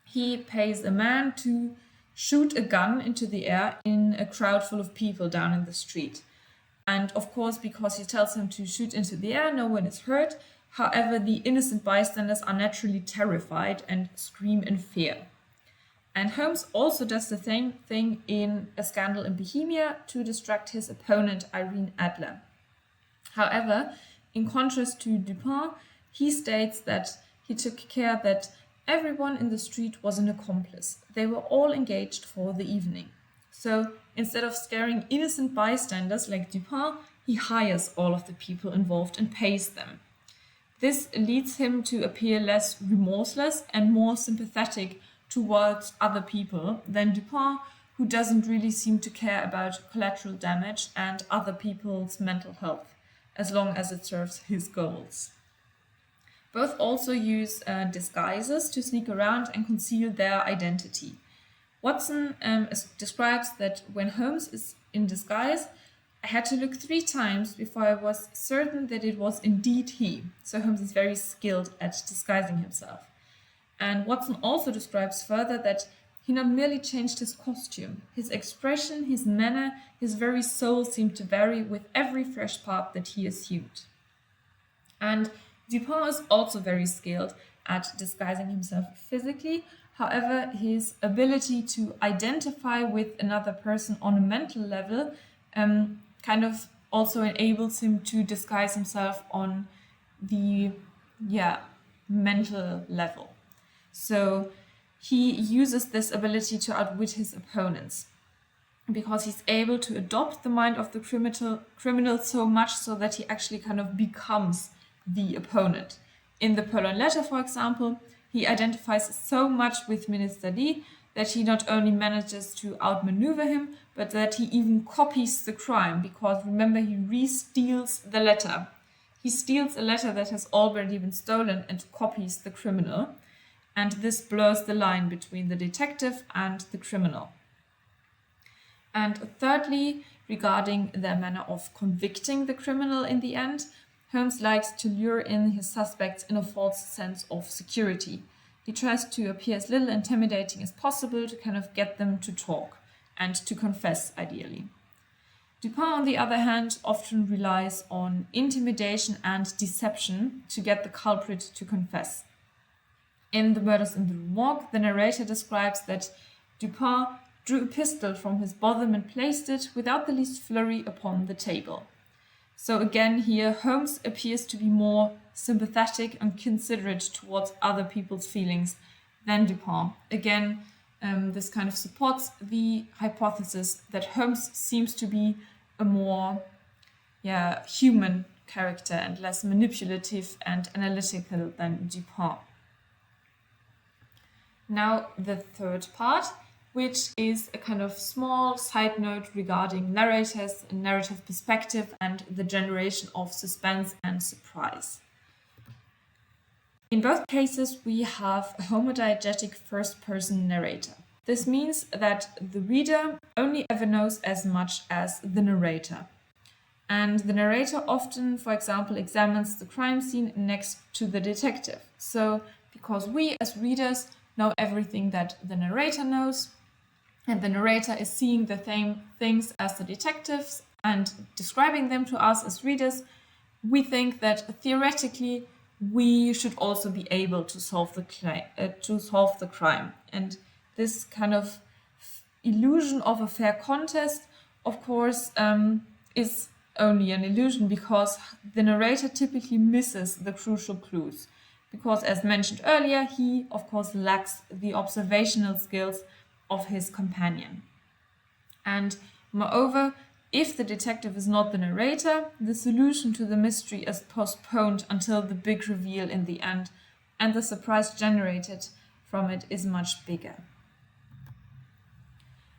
He pays a man to shoot a gun into the air in a crowd full of people down in the street. And of course, because he tells him to shoot into the air, no one is hurt. However, the innocent bystanders are naturally terrified and scream in fear. And Holmes also does the same thing in A Scandal in Bohemia to distract his opponent, Irene Adler. However, in contrast to Dupin, he states that he took care that everyone in the street was an accomplice. They were all engaged for the evening. So instead of scaring innocent bystanders like Dupin, he hires all of the people involved and pays them. This leads him to appear less remorseless and more sympathetic towards other people than Dupin, who doesn't really seem to care about collateral damage and other people's mental health, as long as it serves his goals. Both also use disguises to sneak around and conceal their identity. Watson describes that when Holmes is in disguise, I had to look 3 times before I was certain that it was indeed he. So Holmes is very skilled at disguising himself. And Watson also describes further that he not merely changed his costume, his expression, his manner, his very soul seemed to vary with every fresh part that he assumed. And Dupin is also very skilled at disguising himself physically. However, his ability to identify with another person on a mental level kind of also enables him to disguise himself on the mental level. So he uses this ability to outwit his opponents because he's able to adopt the mind of the criminal so much so that he actually kind of becomes the opponent. In the purloined letter, for example, he identifies so much with Minister D that he not only manages to outmaneuver him, but that he even copies the crime, because remember, he re-steals the letter. He steals a letter that has already been stolen and copies the criminal, and this blurs the line between the detective and the criminal. And thirdly, regarding their manner of convicting the criminal in the end, Holmes likes to lure in his suspects in a false sense of security. He tries to appear as little intimidating as possible to kind of get them to talk and to confess, ideally. Dupin, on the other hand, often relies on intimidation and deception to get the culprit to confess. In The Murders in the Rue Morgue, the narrator describes that Dupin drew a pistol from his bosom and placed it without the least flurry upon the table. So again, here Holmes appears to be more sympathetic and considerate towards other people's feelings than Dupin. Again, this kind of supports the hypothesis that Holmes seems to be a more human character and less manipulative and analytical than Dupin. Now the third part, which is a kind of small side note regarding narrators, narrative perspective, and the generation of suspense and surprise. In both cases, we have a homodiegetic first-person narrator. This means that the reader only ever knows as much as the narrator. And the narrator often, for example, examines the crime scene next to the detective. So, because we as readers know everything that the narrator knows, and the narrator is seeing the same things as the detectives and describing them to us as readers, we think that theoretically we should also be able to solve the crime. And this kind of illusion of a fair contest, of course, is only an illusion because the narrator typically misses the crucial clues. Because, as mentioned earlier, he, of course, lacks the observational skills of his companion. And moreover, if the detective is not the narrator, the solution to the mystery is postponed until the big reveal in the end, and the surprise generated from it is much bigger.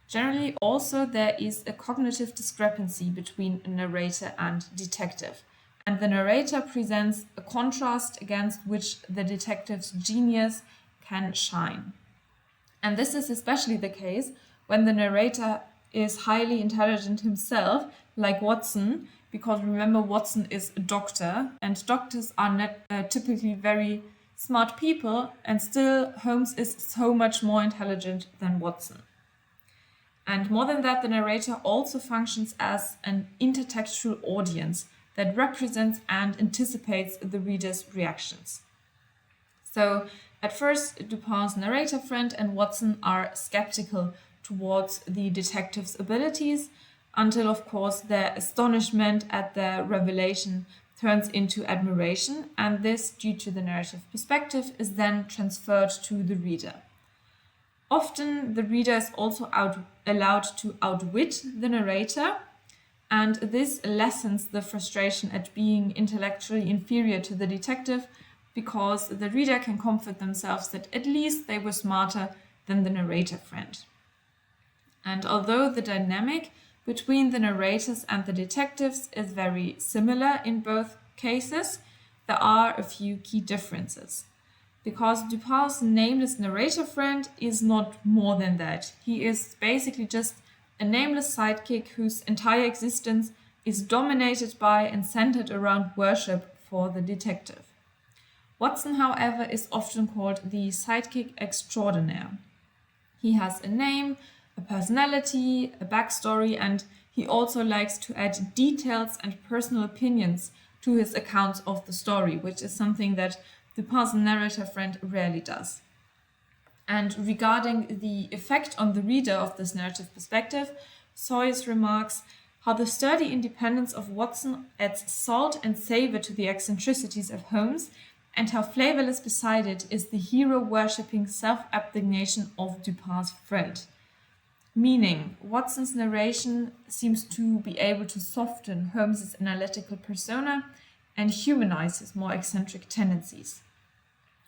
Generally, also, there is a cognitive discrepancy between a narrator and detective, and the narrator presents a contrast against which the detective's genius can shine. And this is especially the case when the narrator is highly intelligent himself, like Watson, because remember, Watson is a doctor, and doctors are not typically very smart people, and still Holmes is so much more intelligent than Watson. And more than that, the narrator also functions as an intertextual audience that represents and anticipates the reader's reactions. So, at first, Dupin's narrator friend and Watson are skeptical towards the detective's abilities, until, of course, their astonishment at the revelation turns into admiration, and this, due to the narrative perspective, is then transferred to the reader. Often, the reader is also allowed to outwit the narrator, and this lessens the frustration at being intellectually inferior to the detective, because the reader can comfort themselves that at least they were smarter than the narrator friend. And although the dynamic between the narrators and the detectives is very similar in both cases, there are a few key differences. Because Dupin's nameless narrator friend is not more than that. He is basically just a nameless sidekick whose entire existence is dominated by and centered around worship for the detective. Watson, however, is often called the sidekick extraordinaire. He has a name, a personality, a backstory, and he also likes to add details and personal opinions to his accounts of the story, which is something that Dupin's narrator friend rarely does. And regarding the effect on the reader of this narrative perspective, Sawyers remarks how the sturdy independence of Watson adds salt and savor to the eccentricities of Holmes, and how flavorless beside it is the hero-worshipping self-abnegation of Dupin's friend. Meaning, Watson's narration seems to be able to soften Holmes's analytical persona and humanize his more eccentric tendencies.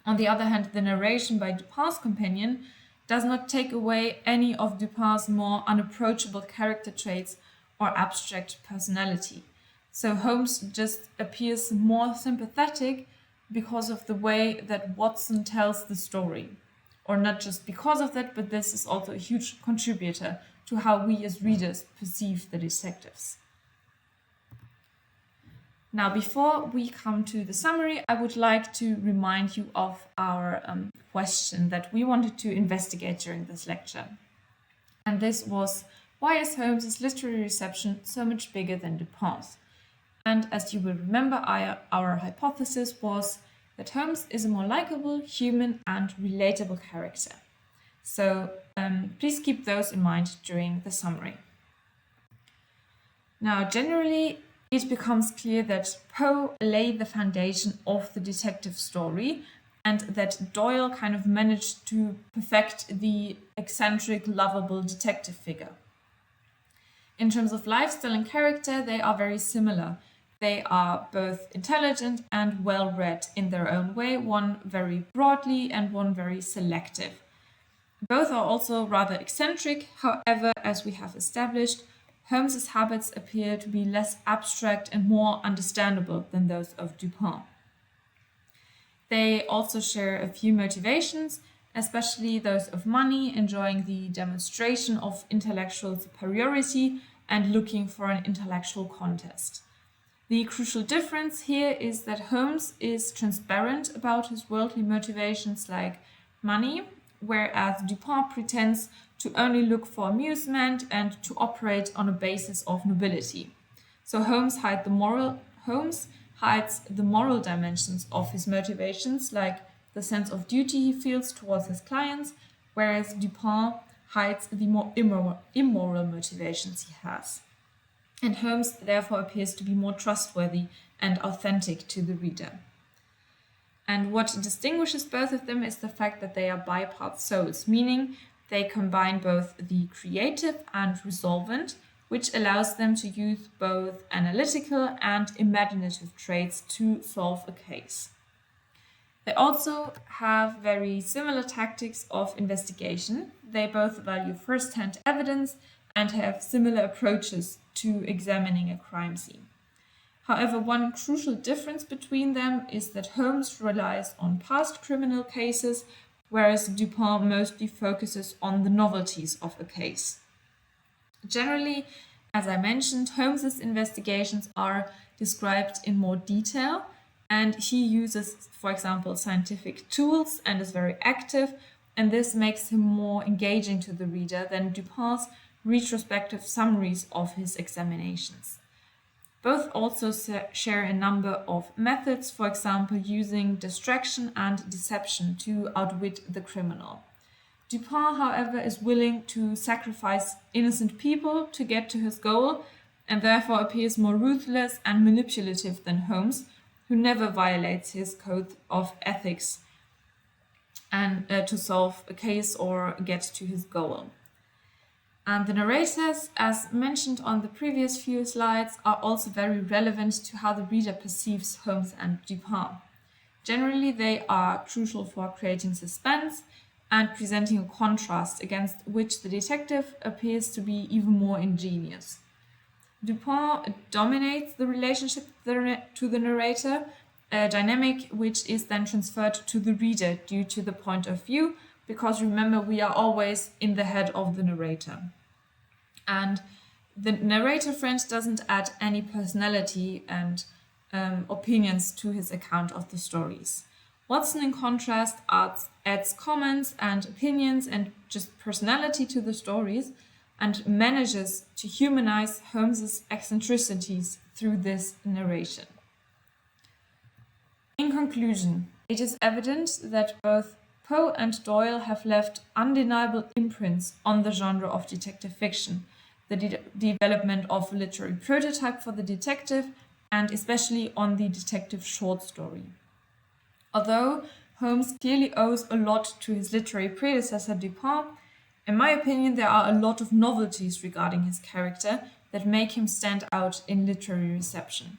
On the other hand, the narration by Dupin's companion does not take away any of Dupin's more unapproachable character traits or abstract personality. So Holmes just appears more sympathetic because of the way that Watson tells the story. Or not just because of that, but this is also a huge contributor to how we as readers perceive the detectives. Now, before we come to the summary, I would like to remind you of our question that we wanted to investigate during this lecture. And this was, why is Holmes's literary reception so much bigger than Dupin's? And as you will remember, our hypothesis was that Holmes is a more likable, human, and relatable character. So please keep those in mind during the summary. Now, generally, it becomes clear that Poe laid the foundation of the detective story, and that Doyle kind of managed to perfect the eccentric, lovable detective figure. In terms of lifestyle and character, they are very similar. They are both intelligent and well-read in their own way, one very broadly and one very selective. Both are also rather eccentric, however, as we have established, Holmes's habits appear to be less abstract and more understandable than those of Dupin. They also share a few motivations, especially those of money, enjoying the demonstration of intellectual superiority and looking for an intellectual contest. The crucial difference here is that Holmes is transparent about his worldly motivations like money, whereas Dupin pretends to only look for amusement and to operate on a basis of nobility. So Holmes hides the moral dimensions of his motivations, like the sense of duty he feels towards his clients, whereas Dupin hides the more immoral motivations he has. And Holmes therefore appears to be more trustworthy and authentic to the reader. And what distinguishes both of them is the fact that they are bipart souls, meaning they combine both the creative and resolvent, which allows them to use both analytical and imaginative traits to solve a case. They also have very similar tactics of investigation. They both value first-hand evidence and have similar approaches to examining a crime scene. However, one crucial difference between them is that Holmes relies on past criminal cases, whereas Dupin mostly focuses on the novelties of a case. Generally, as I mentioned, Holmes's investigations are described in more detail, and he uses, for example, scientific tools and is very active, and this makes him more engaging to the reader than Dupin's retrospective summaries of his examinations. Both also share a number of methods, for example, using distraction and deception to outwit the criminal. Dupin, however, is willing to sacrifice innocent people to get to his goal, and therefore appears more ruthless and manipulative than Holmes, who never violates his code of ethics and to solve a case or get to his goal. And the narrators, as mentioned on the previous few slides, are also very relevant to how the reader perceives Holmes and Dupin. Generally, they are crucial for creating suspense and presenting a contrast against which the detective appears to be even more ingenious. Dupin dominates the relationship to the narrator, a dynamic which is then transferred to the reader due to the point of view, because remember, we are always in the head of the narrator. And the narrator friend doesn't add any personality and opinions to his account of the stories. Watson, in contrast, adds comments and opinions and just personality to the stories and manages to humanize Holmes's eccentricities through this narration. In conclusion, it is evident that both Poe and Doyle have left undeniable imprints on the genre of detective fiction, the development of a literary prototype for the detective, and especially on the detective short story. Although Holmes clearly owes a lot to his literary predecessor Dupin, in my opinion there are a lot of novelties regarding his character that make him stand out in literary reception.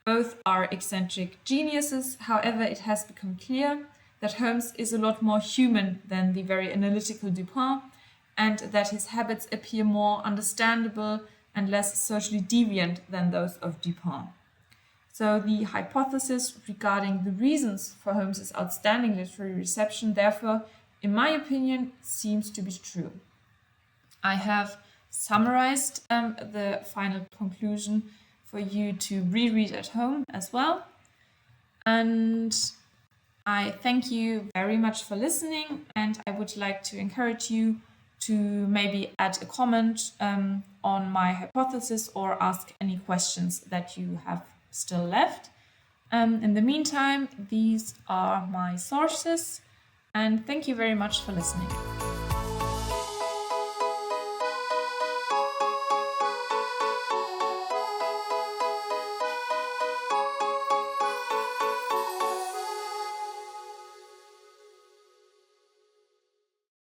Both are eccentric geniuses, however it has become clear that Holmes is a lot more human than the very analytical Dupin, and that his habits appear more understandable and less socially deviant than those of Dupin. So the hypothesis regarding the reasons for Holmes's outstanding literary reception, therefore, in my opinion, seems to be true. I have summarized the final conclusion for you to reread at home as well. And I thank you very much for listening, and I would like to encourage you to maybe add a comment on my hypothesis or ask any questions that you have still left. In the meantime, these are my sources, and thank you very much for listening.